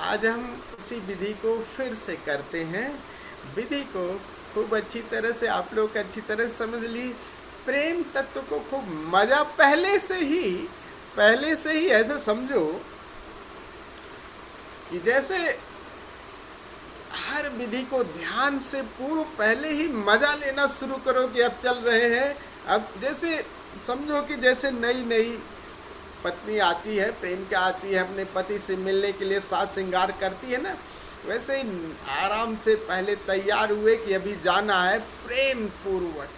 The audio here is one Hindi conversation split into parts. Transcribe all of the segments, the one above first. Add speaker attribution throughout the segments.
Speaker 1: आज हम उसी विधि को फिर से करते हैं। विधि को खूब अच्छी तरह से आप लोग अच्छी तरह से समझ ली। प्रेम तत्व को खूब मजा पहले से ही ऐसे समझो कि जैसे हर विधि को ध्यान से पूर्व पहले ही मजा लेना शुरू करो कि अब चल रहे हैं। अब जैसे समझो कि जैसे नई नई पत्नी आती है, प्रेम क्या आती है, अपने पति से मिलने के लिए साज श्रृंगार करती है ना, वैसे ही आराम से पहले तैयार हुए कि अभी जाना है प्रेम पूर्वक।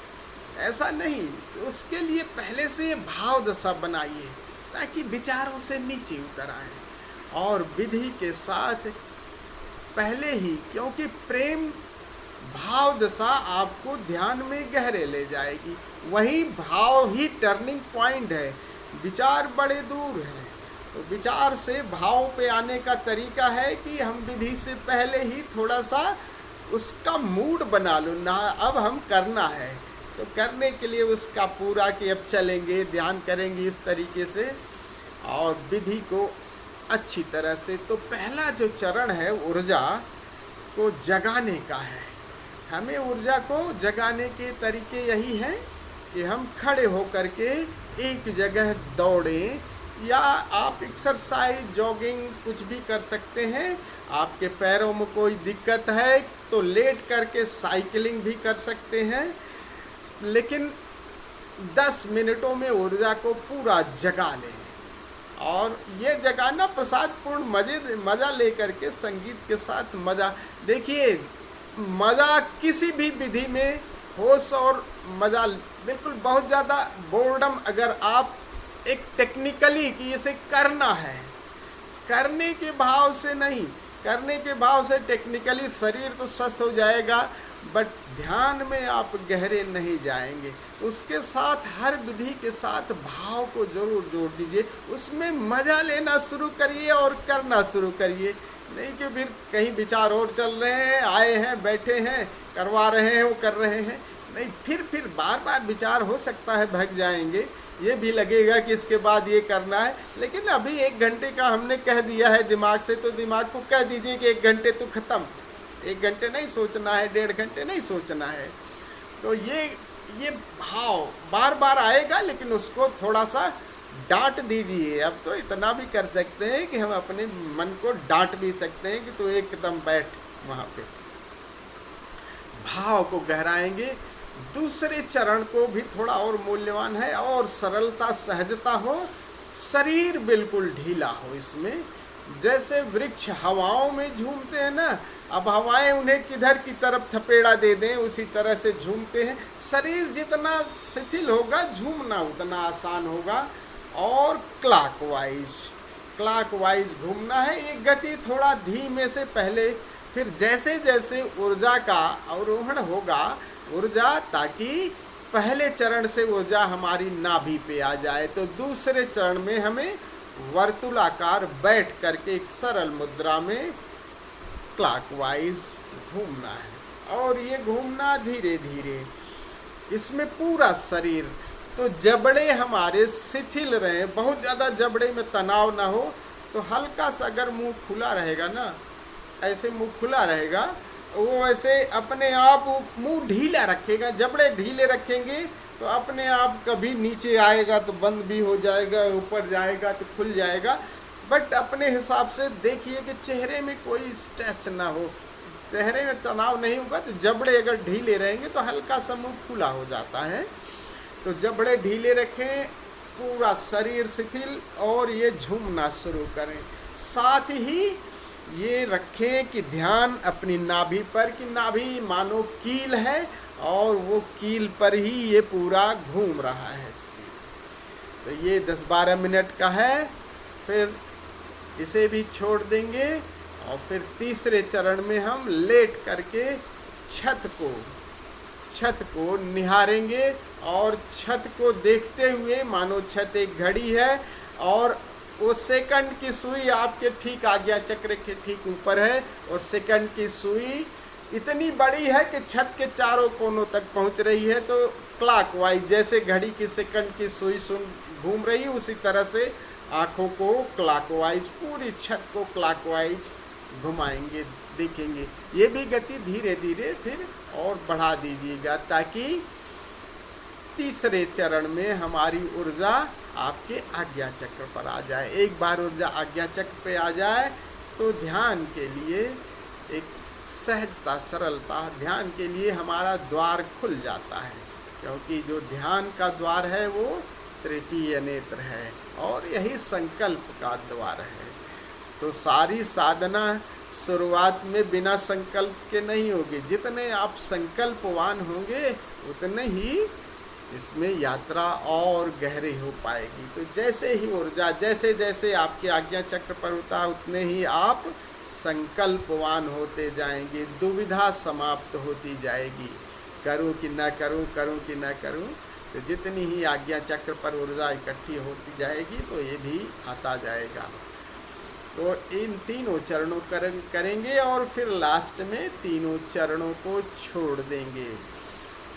Speaker 1: ऐसा नहीं, उसके लिए पहले से ये भाव दशा बनाइए ताकि विचारों से नीचे उतर आए। और विधि के साथ पहले ही, क्योंकि प्रेम भाव दशा आपको ध्यान में गहरे ले जाएगी, वही भाव ही टर्निंग पॉइंट है। विचार बड़े दूर हैं, तो विचार से भाव पे आने का तरीका है कि हम विधि से पहले ही थोड़ा सा उसका मूड बना लो ना। अब हम करना है तो करने के लिए उसका पूरा कि अब चलेंगे, ध्यान करेंगे इस तरीके से और विधि को अच्छी तरह से। तो पहला जो चरण है ऊर्जा को जगाने का है। हमें ऊर्जा को जगाने के तरीके यही हैं कि हम खड़े होकर के एक जगह दौड़ें, या आप एक्सरसाइज जॉगिंग कुछ भी कर सकते हैं। आपके पैरों में कोई दिक्कत है तो लेट करके साइकिलिंग भी कर सकते हैं, लेकिन 10 मिनटों में ऊर्जा को पूरा जगा लें। और ये जगाना प्रसादपूर्ण मज़ा लेकर के संगीत के साथ मज़ा। देखिए, मज़ा किसी भी विधि में होश और मज़ा बिल्कुल बहुत ज़्यादा बोर्डम, अगर आप एक टेक्निकली कि इसे करना है, करने के भाव से नहीं, करने के भाव से टेक्निकली शरीर तो स्वस्थ हो जाएगा बट ध्यान में आप गहरे नहीं जाएंगे। तो उसके साथ हर विधि के साथ भाव को जरूर जोड़ दीजिए, उसमें मज़ा लेना शुरू करिए और करना शुरू करिए। नहीं कि फिर कहीं विचार और चल रहे हैं, आए हैं, बैठे हैं, करवा रहे हैं, वो कर रहे हैं, नहीं, फिर बार बार विचार हो सकता है भग जाएंगे। ये भी लगेगा कि इसके बाद ये करना है, लेकिन अभी 1 घंटे का हमने कह दिया है दिमाग से, तो दिमाग को कह दीजिए कि 1 घंटे तो ख़त्म, 1 घंटे नहीं सोचना है, 1.5 घंटे नहीं सोचना है। तो ये भाव बार बार आएगा, लेकिन उसको थोड़ा सा डांट दीजिए। अब तो इतना भी कर सकते हैं कि हम अपने मन को डांट भी सकते हैं कि तो एकदम बैठ वहाँ पे। भाव को गहराएंगे। दूसरे चरण को भी थोड़ा और मूल्यवान है, और सरलता सहजता हो, शरीर बिल्कुल ढीला हो। इसमें जैसे वृक्ष हवाओं में झूमते हैं ना, अब हवाएं उन्हें किधर की तरफ थपेड़ा दे दें उसी तरह से झूमते हैं। शरीर जितना शिथिल होगा झूमना उतना आसान होगा। और क्लॉकवाइज घूमना है। ये गति थोड़ा धीमे से पहले, फिर जैसे जैसे ऊर्जा का अवरोहण होगा ऊर्जा, ताकि पहले चरण से ऊर्जा हमारी नाभि पे आ जाए, तो दूसरे चरण में हमें वर्तुलाकार बैठ करके एक सरल मुद्रा में क्लॉकवाइज घूमना है। और ये घूमना धीरे धीरे, इसमें पूरा शरीर, तो जबड़े हमारे शिथिल रहे, बहुत ज़्यादा जबड़े में तनाव ना हो। तो हल्का सा अगर मुंह खुला रहेगा ना, ऐसे मुंह खुला रहेगा, वो ऐसे अपने आप मुंह ढीला रखेगा। जबड़े ढीले रखेंगे तो अपने आप कभी नीचे आएगा तो बंद भी हो जाएगा, ऊपर जाएगा तो खुल जाएगा। बट अपने हिसाब से देखिए कि चेहरे में कोई स्ट्रेच ना हो, चेहरे में तनाव नहीं होगा। तो जबड़े अगर ढीले रहेंगे तो हल्का सा मुंह खुला हो जाता है। तो जबड़े ढीले रखें, पूरा शरीर शिथिल, और ये झूमना शुरू करें। साथ ही ये रखें कि ध्यान अपनी नाभि पर, कि नाभि मानो कील है और वो कील पर ही ये पूरा घूम रहा है शरीर। तो ये 10-12 मिनट का है, फिर इसे भी छोड़ देंगे। और फिर तीसरे चरण में हम लेट करके छत को निहारेंगे, और छत को देखते हुए, मानो छत एक घड़ी है और वो सेकंड की सुई आपके ठीक आज्ञा चक्र के ठीक ऊपर है, और सेकंड की सुई इतनी बड़ी है कि छत के चारों कोनों तक पहुंच रही है। तो क्लॉकवाइज, जैसे घड़ी की सेकंड की सुई घूम रही है, उसी तरह से आँखों को क्लॉकवाइज, पूरी छत को क्लॉकवाइज घुमाएंगे, देखेंगे। ये भी गति धीरे धीरे फिर और बढ़ा दीजिएगा, ताकि तीसरे चरण में हमारी ऊर्जा आपके आज्ञा चक्र पर आ जाए। एक बार ऊर्जा आज्ञा चक्र पे आ जाए तो ध्यान के लिए एक सहजता, सरलता, ध्यान के लिए हमारा द्वार खुल जाता है, क्योंकि जो ध्यान का द्वार है वो तृतीय नेत्र है और यही संकल्प का द्वार है। तो सारी साधना शुरुआत में बिना संकल्प के नहीं होगी। जितने आप संकल्पवान होंगे उतने ही इसमें यात्रा और गहरी हो पाएगी। तो जैसे ही ऊर्जा जैसे जैसे आपके आज्ञा चक्र पर होता है, उतने ही आप संकल्पवान होते जाएंगे, दुविधा समाप्त होती जाएगी, करूं कि न करूं, करूं कि न करूं। तो जितनी ही आज्ञा चक्र पर ऊर्जा इकट्ठी होती जाएगी तो ये भी आता जाएगा। तो इन तीनों चरणों करेंगे और फिर लास्ट में तीनों चरणों को छोड़ देंगे।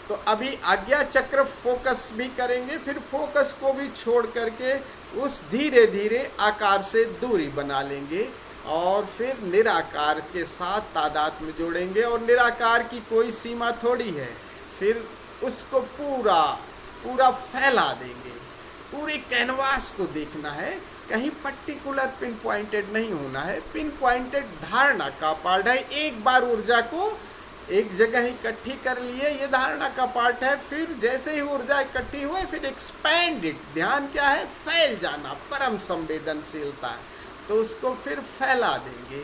Speaker 1: तो अभी आज्ञा चक्र फोकस भी करेंगे, फिर फोकस को भी छोड़ करके उस धीरे धीरे आकार से दूरी बना लेंगे और फिर निराकार के साथ तादात्म्य में जोड़ेंगे। और निराकार की कोई सीमा थोड़ी है, फिर उसको पूरा पूरा फैला देंगे। पूरे कैनवास को देखना है, कहीं पर्टिकुलर पिन पॉइंटेड नहीं होना है। पिन पॉइंटेड धारणा का पार्ट है। एक बार ऊर्जा को एक जगह इकट्ठी कर लिए, ये धारणा का पार्ट है। फिर जैसे ही ऊर्जा इकट्ठी हुए फिर एक्सपैंड इट। ध्यान क्या है? फैल जाना, परम संवेदनशीलता। तो उसको फिर फैला देंगे।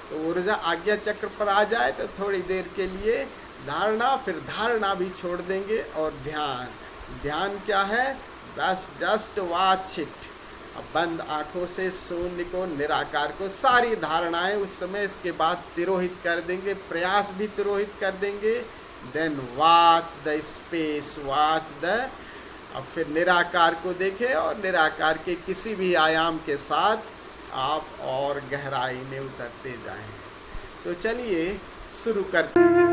Speaker 1: तो ऊर्जा आज्ञा चक्र पर आ जाए तो थोड़ी देर के लिए धारणा, फिर धारणा भी छोड़ देंगे। और ध्यान, ध्यान क्या है? बस जस्ट वॉच इट। अब बंद आंखों से शून्य को, निराकार को, सारी धारणाएं उस समय इसके बाद तिरोहित कर देंगे, प्रयास भी तिरोहित कर देंगे। Then watch the space, watch the, अब फिर निराकार को देखें और निराकार के किसी भी आयाम के साथ आप और गहराई में उतरते जाएं। तो चलिए शुरू करते हैं।